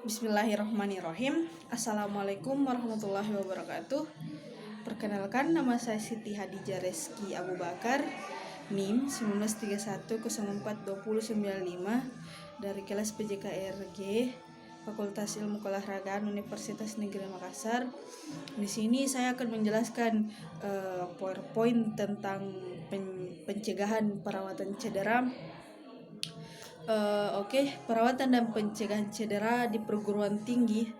Bismillahirrahmanirrahim. Assalamualaikum warahmatullahi wabarakatuh. Perkenalkan, nama saya Siti Hadijah Reski Abu Bakar, NIM 1931042095 dari kelas PJKRG Fakultas Ilmu Keolahragaan Universitas Negeri Makassar. Di sini saya akan menjelaskan PowerPoint tentang pencegahan perawatan cedera. Perawatan dan pencegahan cedera di perguruan tinggi,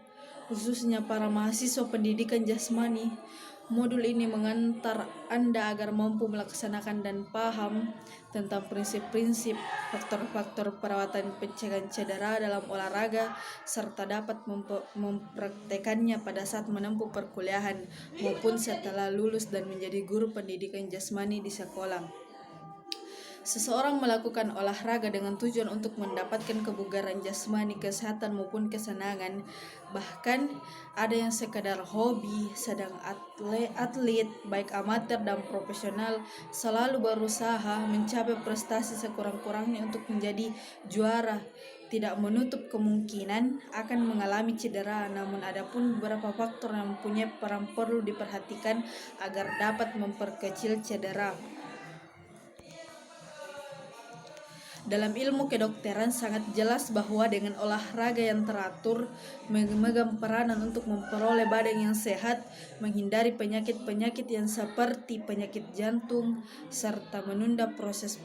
khususnya para mahasiswa pendidikan jasmani. Modul ini mengantar Anda agar mampu melaksanakan dan paham tentang prinsip-prinsip, faktor-faktor perawatan pencegahan cedera dalam olahraga, serta dapat mempraktekannya pada saat menempuh perkuliahan maupun setelah lulus dan menjadi guru pendidikan jasmani di sekolah. Seseorang melakukan olahraga dengan tujuan untuk mendapatkan kebugaran jasmani, kesehatan maupun kesenangan. Bahkan ada yang sekadar hobi, sedang atlet baik amatir dan profesional selalu berusaha mencapai prestasi sekurang-kurangnya untuk menjadi juara. Tidak menutup kemungkinan akan mengalami cedera, namun ada pun beberapa faktor yang mempunyai peran perlu diperhatikan agar dapat memperkecil cedera. Dalam ilmu kedokteran sangat jelas bahwa dengan olahraga yang teratur memegang peranan untuk memperoleh badan yang sehat, menghindari penyakit-penyakit yang seperti penyakit jantung, serta menunda proses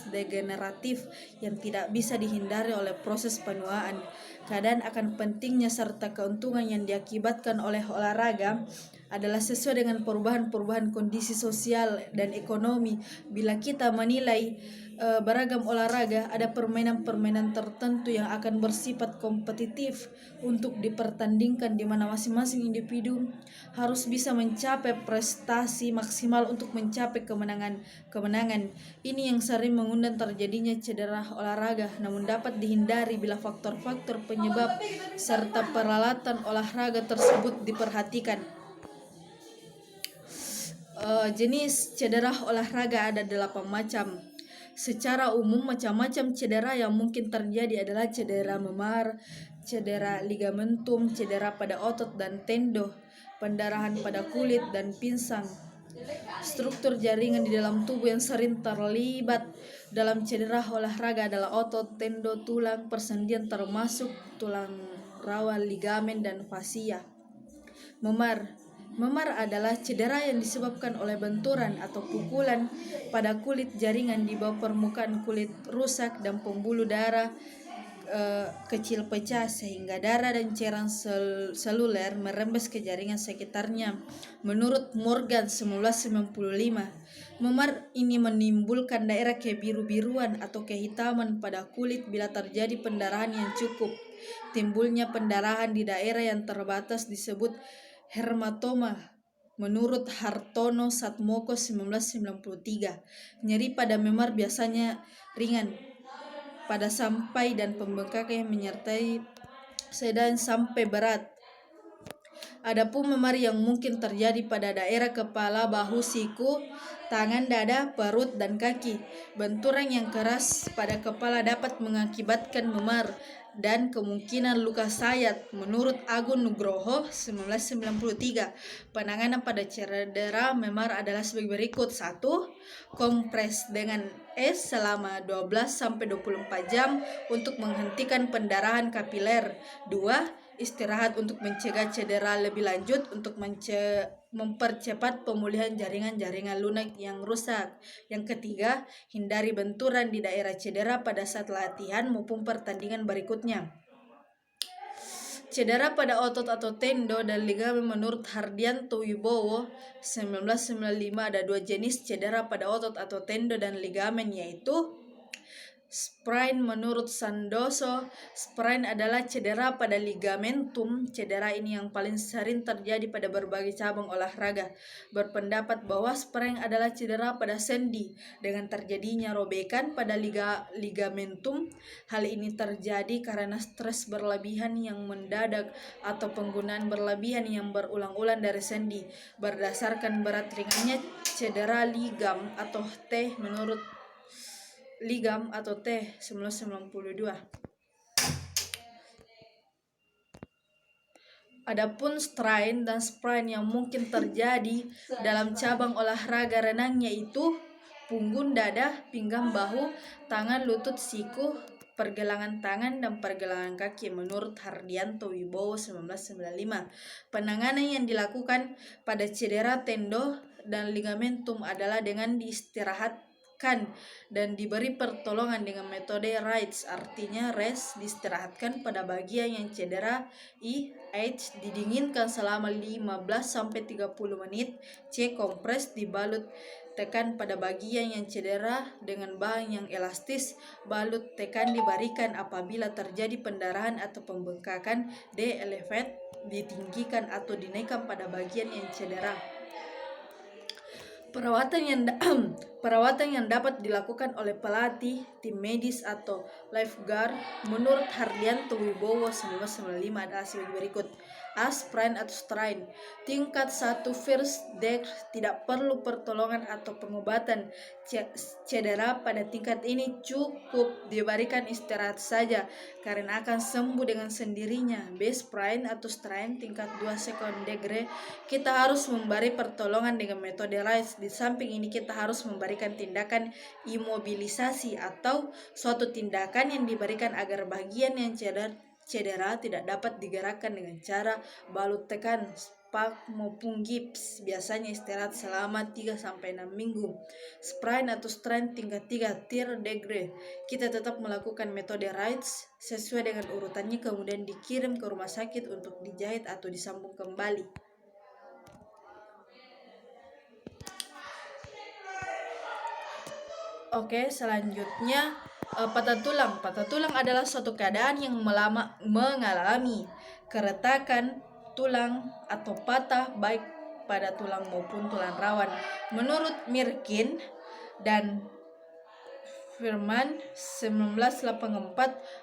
degeneratif yang tidak bisa dihindari oleh proses penuaan. Keadaan akan pentingnya serta keuntungan yang diakibatkan oleh olahraga adalah sesuai dengan perubahan-perubahan kondisi sosial dan ekonomi. Bila kita menilai beragam olahraga, ada permainan-permainan tertentu yang akan bersifat kompetitif untuk dipertandingkan, di mana masing-masing individu harus bisa mencapai prestasi maksimal untuk mencapai kemenangan. Ini yang sering mengundang terjadinya cedera olahraga, namun dapat dihindari bila faktor-faktor penyebab serta peralatan olahraga tersebut diperhatikan. Jenis cedera olahraga ada 8 macam. Secara umum macam-macam cedera yang mungkin terjadi adalah cedera memar, cedera ligamentum, cedera pada otot dan tendon, pendarahan pada kulit dan pinsang. Struktur jaringan di dalam tubuh yang sering terlibat dalam cedera olahraga adalah otot, tendon, tulang, persendian termasuk tulang rawa, ligamen, dan fasia. Memar adalah cedera yang disebabkan oleh benturan atau pukulan pada kulit jaringan di bawah permukaan kulit rusak dan pembuluh darah kecil pecah sehingga darah dan cairan seluler merembes ke jaringan sekitarnya. Menurut Morgan 1995, memar ini menimbulkan daerah kebiru-biruan atau kehitaman pada kulit bila terjadi pendarahan yang cukup. Timbulnya pendarahan di daerah yang terbatas disebut hematoma. Menurut Hartono Satmoko 1993, nyeri pada memar biasanya ringan pada sampai dan pembengkakan yang menyertai sedang sampai berat. Adapun memar yang mungkin terjadi pada daerah kepala, bahu, siku, tangan, dada, perut, dan kaki. Benturan yang keras pada kepala dapat mengakibatkan memar dan kemungkinan luka sayat. Menurut Agun Nugroho 1993, penanganan pada cedera memar adalah sebagai berikut. 1. Kompres dengan es selama 12-24 jam untuk menghentikan pendarahan kapiler. 2. Istirahat untuk mencegah cedera lebih lanjut untuk mempercepat pemulihan jaringan-jaringan lunak yang rusak. Yang ketiga, hindari benturan di daerah cedera pada saat latihan maupun pertandingan berikutnya. Cedera pada otot atau tendon dan ligamen menurut Hardianto Wibowo 1995 ada 2 jenis cedera pada otot atau tendon dan ligamen, yaitu sprain. Menurut Sandoso, sprain adalah cedera pada ligamentum. Cedera ini yang paling sering terjadi pada berbagai cabang olahraga. Berpendapat bahwa sprain adalah cedera pada sendi dengan terjadinya robekan pada ligamentum. Hal ini terjadi karena stres berlebihan yang mendadak atau penggunaan berlebihan yang berulang-ulang dari sendi. Berdasarkan berat ringannya cedera ligam atau T menurut Ligam atau T 1992. Adapun strain dan sprain yang mungkin terjadi dalam cabang olahraga renang yaitu punggung, dada, pinggang, bahu, tangan, lutut, siku, pergelangan tangan, dan pergelangan kaki menurut Hardianto Wibowo 1995. Penanganan yang dilakukan pada cedera tendon dan ligamentum adalah dengan diistirahatkan dan diberi pertolongan dengan metode RITES, artinya rest, diistirahatkan pada bagian yang cedera, IH, didinginkan selama 15-30 menit, C, kompres, dibalut, tekan pada bagian yang cedera dengan bahan yang elastis, balut, tekan diberikan apabila terjadi pendarahan atau pembengkakan, D, elevate, ditinggikan atau dinaikkan pada bagian yang cedera. Perawatan yang dapat dilakukan oleh pelatih, tim medis atau lifeguard menurut Hardianto Wibowo 1995 adalah sebagai berikut. A, sprain atau strain. Tingkat 1 first degree, tidak perlu pertolongan atau pengobatan cedera pada tingkat ini, cukup diberikan istirahat saja karena akan sembuh dengan sendirinya. B, sprain atau strain tingkat 2 second degree, kita harus memberi pertolongan dengan metode RITES. Di samping ini kita harus memberikan tindakan imobilisasi atau suatu tindakan yang diberikan agar bagian yang cedera tidak dapat digerakkan dengan cara balut, tekan, spak maupun gips. Biasanya istirahat selama 3-6 minggu. Sprain atau strain tingkat 3 third degree, kita tetap melakukan metode RITES sesuai dengan urutannya, kemudian dikirim ke rumah sakit untuk dijahit atau disambung kembali. Oke, selanjutnya patah tulang. Patah tulang adalah suatu keadaan yang mengalami keretakan tulang atau patah baik pada tulang maupun tulang rawan. Menurut Mirkin dan Firman 1984,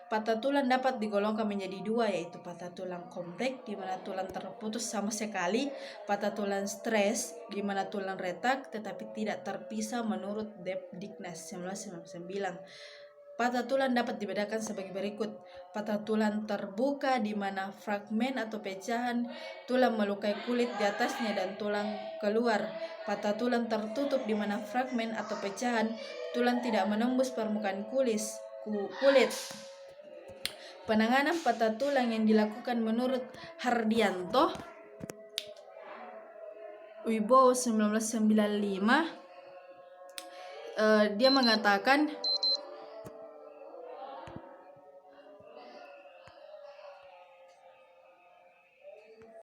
patah tulang dapat digolongkan menjadi dua, yaitu patah tulang kompleks di mana tulang terputus sama sekali, patah tulang stres di mana tulang retak tetapi tidak terpisah menurut Debdiknas 1999. Patah tulang dapat dibedakan sebagai berikut. Patah tulang terbuka di mana fragmen atau pecahan tulang melukai kulit di atasnya dan tulang keluar. Patah tulang tertutup di mana fragmen atau pecahan tulang tidak menembus permukaan kulit. Penanganan patah tulang yang dilakukan menurut Hardianto Wibowo 1995, dia mengatakan